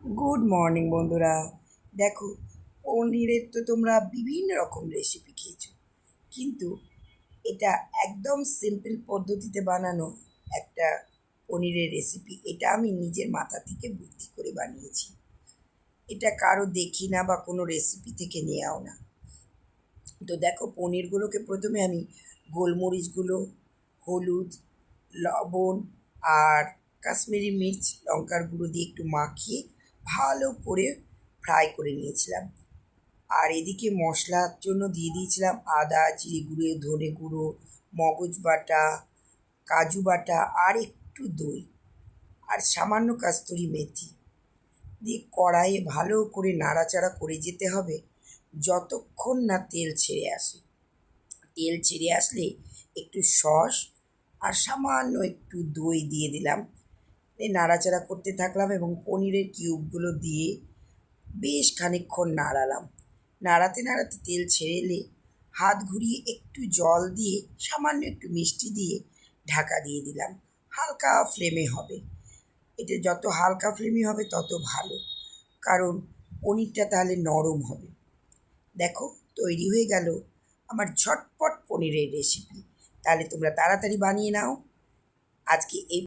Good morning বন্ধুরা। দেখো, পনিরের তো তোমরা বিভিন্ন রকম রেসিপি খেয়েছো, কিন্তু এটা একদম সিম্পল পদ্ধতিতে বানানো একটা পনিরের রেসিপি। এটা আমি নিজের মাথা থেকে বুদ্ধি করে বানিয়েছি। এটা কারো দেখি না বা কোনো রেসিপি থেকে নেওয়াও না। তো দেখো, পনিরগুলোকে প্রথমে আমি গোলমরিচগুলো, হলুদ, লবণ আর কাশ্মীরি মির্চ, লঙ্কার গুঁড়ো দিয়ে একটু মাখিয়ে ভালো করে ফ্রাই করে নিয়েছিলাম। আর এদিকে মশলার জন্য দিয়ে দিয়েছিলাম আদা, জিরে গুঁড়ো, ধনে গুঁড়ো, মগজ বাটা, কাজু বাটা আর একটু দই আর সামান্য কাস্তুরি মেথি দিয়ে কড়াইয়ে ভালো করে নাড়াচাড়া করে যেতে হবে যতক্ষণ না তেল ছেড়ে আসে। তেল ছেড়ে আসলে একটু সস আর সামান্য একটু দই দিয়ে দিলাম। দিয়ে নাড়াচাড়া করতে থাকলাম এবং পনিরের কিউবগুলো দিয়ে বেশ খানিকক্ষণ নাড়ালাম। নাড়াতে নাড়াতে তেল ছেড়ে এলে হাত ঘুরিয়ে একটু জল দিয়ে সামান্য একটু মিষ্টি দিয়ে ঢাকা দিয়ে দিলাম। হালকা ফ্লেমে হবে। এটা যত হালকা ফ্লেমে হবে তত ভালো, কারণ পনিরটা তাহলে নরম হবে। দেখো, তৈরি হয়ে গেল আমার ঝটপট পনিরের রেসিপি। তাহলে তোমরা তাড়াতাড়ি বানিয়ে নাও। আজকে এই